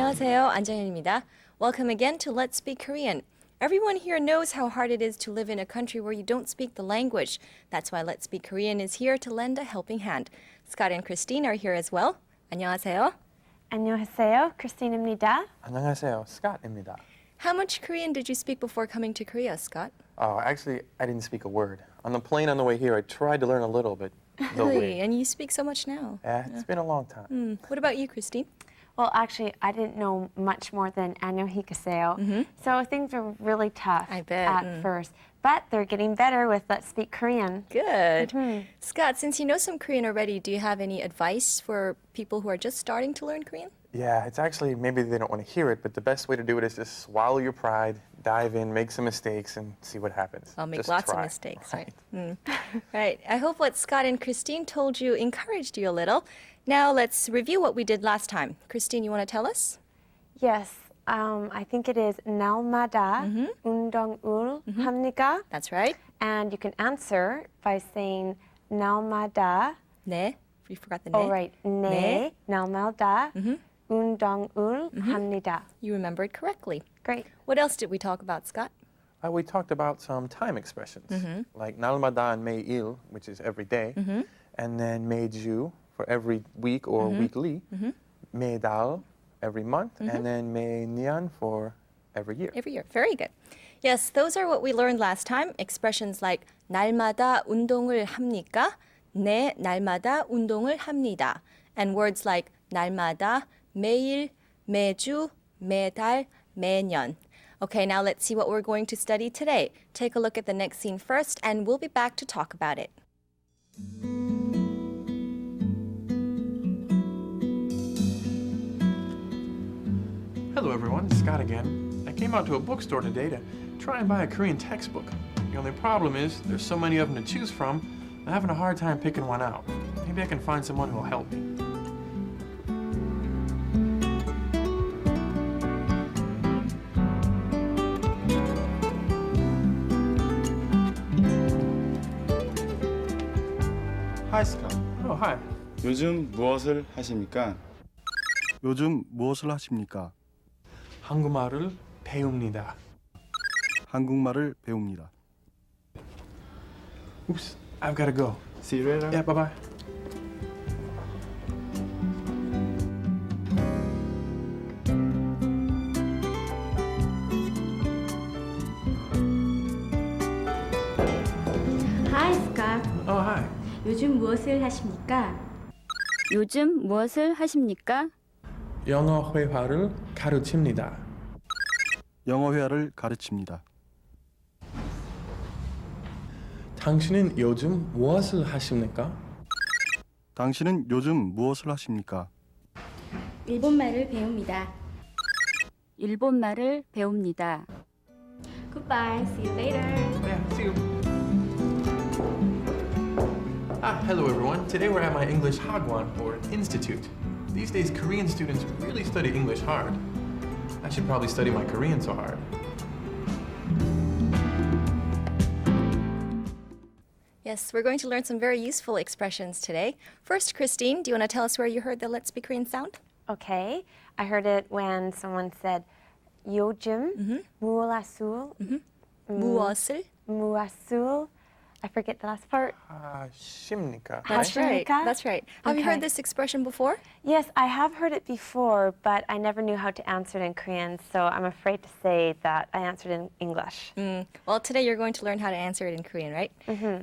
안녕하세요. 안정현입니다. Welcome again to Let's Speak Korean. Everyone here knows how hard it is to live in a country where you don't speak the language. That's why Let's Speak Korean is here to lend a helping hand. Scott and Christine are here as well. 안녕하세요. 안녕하세요. 크리스틴입니다. 안녕하세요. Scott입니다. How much Korean did you speak before coming to Korea, Scott? Oh, actually, I didn't speak a word. On the plane on the way here, I tried to learn a little bit. Really? And you speak so much now. Yeah, it's been a long time. What about you, Christine? Well, actually, I didn't know much more than 안녕히계세요. So things were really tough I bet. at first. But they're getting better with Let's Speak Korean. Good. Scott, since you know some Korean already, do you have any advice for people who are just starting to learn Korean? Yeah, it's actually, maybe they don't want to hear it, but the best way to do it is just swallow your pride, dive in, make some mistakes, and see what happens. I'll make Just lots of try. mistakes, right? Right. I hope what Scott and Christine told you encouraged you a little. Now let's review what we did last time. Christine, you want to tell us? Yes, I think it is 날마다 운동을 합니까? That's right. And you can answer by saying 날마다. 네. We forgot the Oh, 네. right. 네. 날마다 운동을 합니다. You remembered correctly. Great. What else did we talk about, Scott? We talked about some time expressions, like 날마다 and 매일, which is every day, and then 매주 for every week or weekly, 매달 every month, and then 매년 for every year. Every year. Very good. Yes, those are what we learned last time. Expressions like 날마다 운동을 합니까? 네, 날마다 운동을 합니다. And words like 날마다, 매일, 매주, 매달, 매년. Okay, now let's see what we're going to study today. Take a look at the next scene first, and we'll be back to talk about it. Hello everyone, it's Scott again. I came out to a bookstore today to try and buy a Korean textbook. The only problem is there's so many of them to choose from, I'm having a hard time picking one out. Maybe I can find someone who'll help me. Hi, Scott. Oh, hi. 요즘 무엇을 하십니까? 요즘 무엇을 하십니까? 한국말을 배웁니다. 한국말을 배웁니다. Oops, I've got to go. See you later. Yeah, bye-bye. Hi, Scott. Oh, hi. 요즘 무엇을 하십니까? 요즘 무엇을 하십니까? 영어 회화를 가르칩니다. 영어 회화를 가르칩니다. 당신은 요즘 무엇을 하십니까? 당신은 요즘 무엇을 하십니까? 일본말을 배웁니다. 일본말을 배웁니다. Goodbye. See you later. Yeah, see you. Hello everyone. Today we're at my English Hagwon, or Institute. These days Korean students really study English hard. I should probably study my Korean so hard. Yes, we're going to learn some very useful expressions today. First, Christine, do you want to tell us where you heard the Let's Speak Korean sound? Okay. I heard it when someone said 요즘 무엇을 무엇을? I forget the last part. 십니까? That's right. 하십니까? That's right. Have you Okay. heard this expression before? Yes, I have heard it before, but I never knew how to answer it in Korean, so I'm afraid to say that I answered in English. Well, today you're going to learn how to answer it in Korean, right?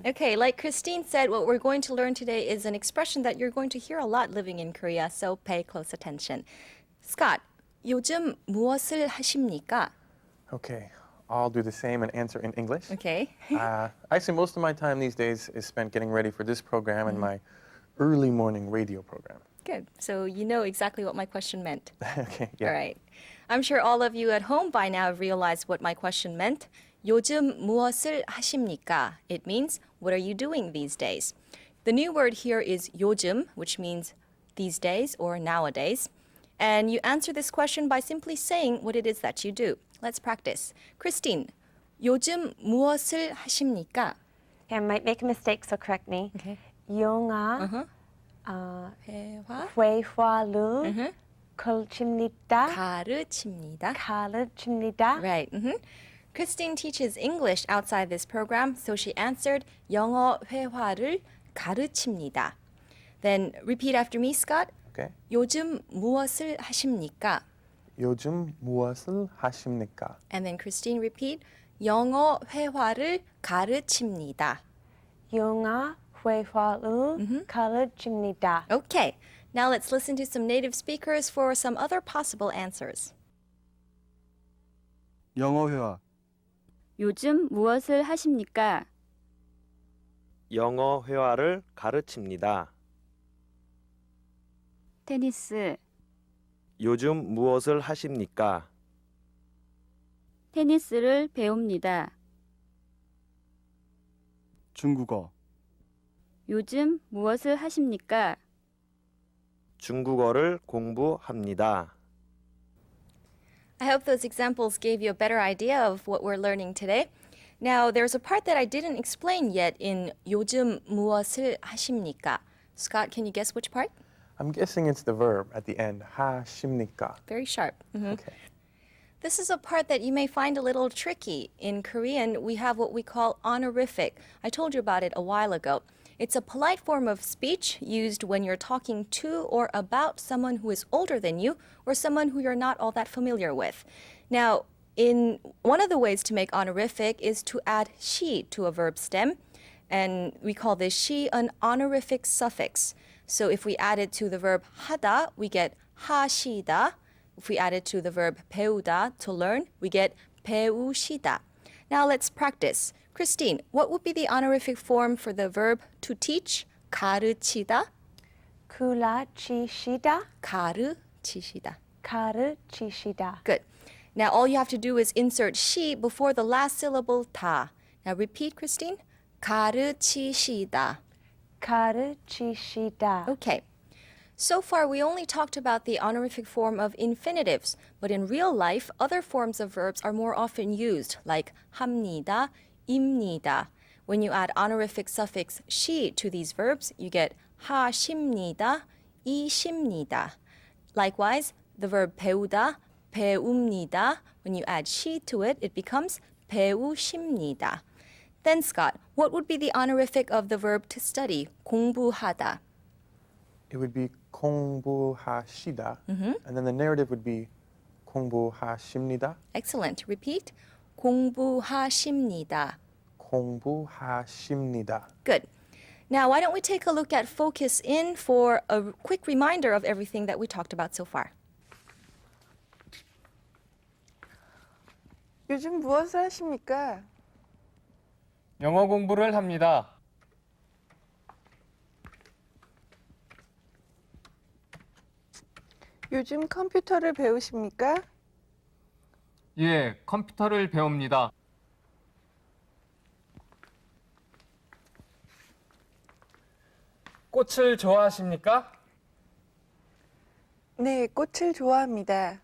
Okay, like Christine said, what we're going to learn today is an expression that you're going to hear a lot living in Korea, so pay close attention. Scott, 요즘 무엇을 하십니까? Okay, I'll do the same and answer in English. Okay. Actually, most of my time these days is spent getting ready for this program and my early morning radio program. Good. So you know exactly what my question meant. Okay, yeah. All right. I'm sure all of you at home by now have realized what my question meant. 요즘 무엇을 하십니까? It means, what are you doing these days? The new word here is 요즘, which means these days or nowadays. And you answer this question by simply saying what it is that you do. Let's practice. Christine, 요즘 무엇을 하십니까? Okay, I might make a mistake, so correct me. Okay. 영화 회화? 회화를 가르칩니다. 가르칩니다. 가르칩니다. Right. Christine teaches English outside this program, so she answered 영어 회화를 가르칩니다. Then repeat after me, Scott. Okay. 요즘 무엇을 하십니까? 요즘 무엇을 하십니까? And then Christine repeat. 영어 회화를 가르칩니다. 영어 회화를 가르칩니다. Okay. Now let's listen to some native speakers for some other possible answers. 영어 회화. 요즘 무엇을 하십니까? 영어 회화를 가르칩니다. 테니스. 요즘 무엇을 하십니까? 테니스를 배웁니다. 중국어. 요즘 무엇을 하십니까? 중국어를 공부합니다. I hope those examples gave you a better idea of what we're learning today. Now, there's a part that I didn't explain yet in 요즘 무엇을 하십니까? Scott, can you guess which part? I'm guessing it's the verb at the end. 하십니까? Very sharp. Okay. This is a part that you may find a little tricky. In Korean, we have what we call honorific. I told you about it a while ago. It's a polite form of speech used when you're talking to or about someone who is older than you or someone who you're not all that familiar with. Now, one of the ways to make honorific is to add she to a verb stem, and we call this she an honorific suffix. So if we add it to the verb 하다, we get 하시다. If we add it to the verb 배우다, to learn, we get 배우시다. Now let's practice. Christine, what would be the honorific form for the verb to teach? 가르치다. 가르치시다. 가르치시다. 가르치시다. Good. Now all you have to do is insert she before the last syllable 다. Now repeat, Christine. 가르치시다. 가르치시다. Okay. So far, we only talked about the honorific form of infinitives, but in real life, other forms of verbs are more often used, like 합니다, 입니다. When you add honorific suffix she to these verbs, you get 하십니다, 이십니다. Likewise, the verb 배우다, 배웁니다. When you add she to it, it becomes 배우십니다. Then, Scott, what would be the honorific of the verb to study, 공부하다? It would be 공부하시다. And then the narrative would be 공부하십니다. Excellent. Repeat. 공부하십니다. 공부하십니다. Good. Now, why don't we take a look at focus in for a quick reminder of everything that we talked about so far. 요즘 무엇을 하십니까? 영어 공부를 합니다. 요즘 컴퓨터를 배우십니까? 예, 컴퓨터를 배웁니다. 꽃을 좋아하십니까? 네, 꽃을 좋아합니다.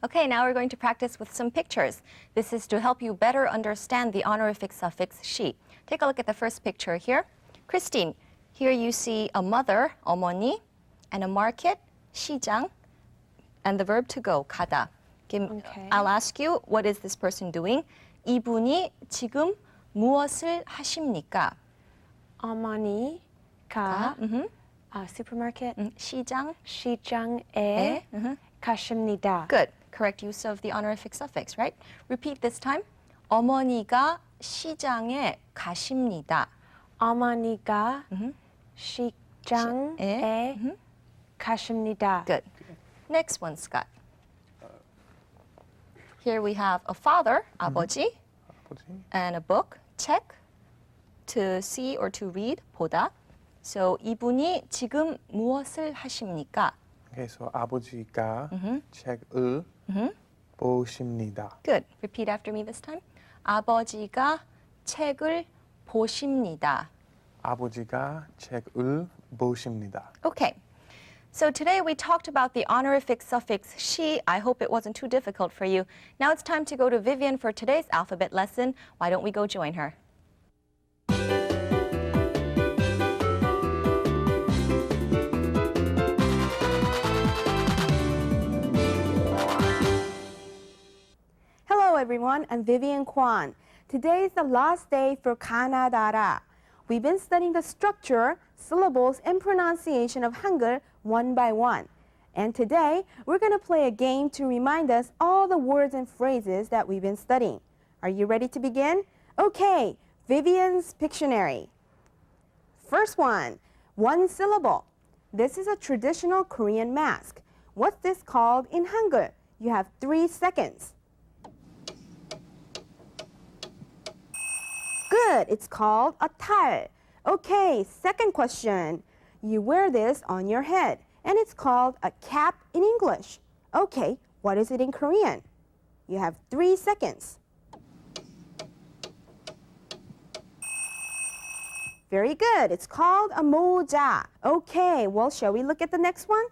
Okay, now we're going to practice with some pictures. This is to help you better understand the honorific suffix she. Take a look at the first picture here. Christine, here you see a mother, 어머니, and a market, 시장, and the verb to go, 가다. Okay. I'll ask you, what is this person doing? 이분이 지금 무엇을 하십니까? 어머니가 supermarket 시장. 시장에 가십니다. Good. Correct use of the honorific suffix, right? Repeat this time. 어머니가 시장에 가십니다. 어머니가 시장에 가십니다. Good. Next one, Scott. Here we have a father, 아버지, and a book, 책, to see or to read, 보다. So 이분이 지금 무엇을 하십니까? Okay, so 아버지가 책을 보십니다. Good. Repeat after me this time. 아버지가 책을 보십니다. 아버지가 책을 보십니다. Okay. So today we talked about the honorific suffix she. I hope it wasn't too difficult for you. Now it's time to go to Vivian for today's alphabet lesson. Why don't we go join her? everyone. I'm Vivian Kwan. Today is the last day for Kannada. We've been studying the structure, syllables, and pronunciation of Hangul one by one. And today, we're going to play a game to remind us all the words and phrases that we've been studying. Are you ready to begin? Okay, Vivian's Pictionary. First one syllable. This is a traditional Korean mask. What's this called in Hangul? You have 3 seconds. Good, it's called a tal. Okay, second question. You wear this on your head, and it's called a cap in English. Okay, what is it in Korean? You have 3 seconds. Very good, it's called a 모자. Okay, well, shall we look at the next one?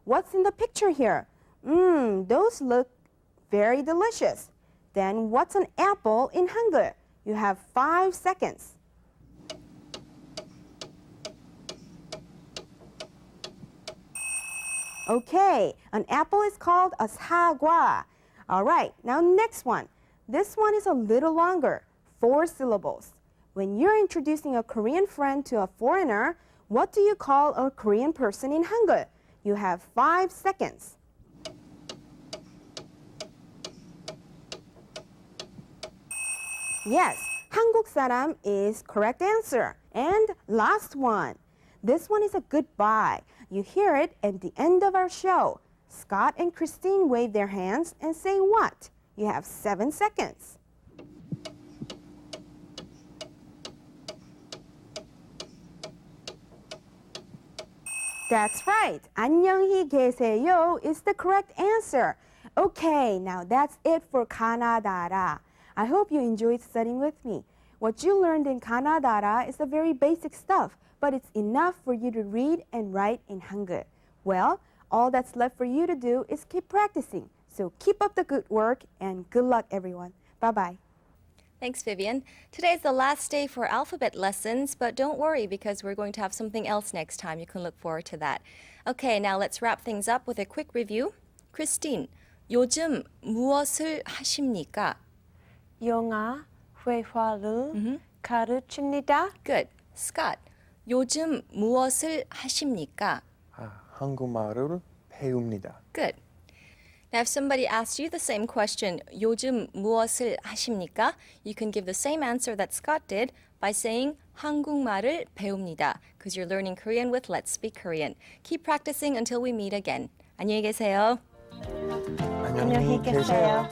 What's in the picture here? Those look very delicious. Then what's an apple in Hangul? You have 5 seconds. Okay, an apple is called a 사과. All right, now next one. This one is a little longer, 4 syllables. When you're introducing a Korean friend to a foreigner, what do you call a Korean person in Hangul? You have 5 seconds. Yes, 한국 사람 is correct answer. And last one. This one is a goodbye. You hear it at the end of our show. Scott and Christine wave their hands and say what? You have 7 seconds. That's right. 안녕히 계세요 is the correct answer. Okay, now that's it for Kannada. I hope you enjoyed studying with me. What you learned in Kannada is the very basic stuff, but it's enough for you to read and write in Hangul. Well, all that's left for you to do is keep practicing. So keep up the good work and good luck, everyone. Bye-bye. Thanks, Vivian. Today is the last day for alphabet lessons, but don't worry because we're going to have something else next time. You can look forward to that. Okay, now let's wrap things up with a quick review. Christine, 요즘 무엇을 하십니까? 영어, 회화를 가르칩니다. Good. Scott, 요즘 무엇을 하십니까? 한국말을 배웁니다. Good. Now, if somebody asks you the same question, 요즘 무엇을 하십니까? You can give the same answer that Scott did by saying 한국말을 배웁니다, because you're learning Korean with Let's Speak Korean. Keep practicing until we meet again. 안녕히 계세요. 안녕히 계세요.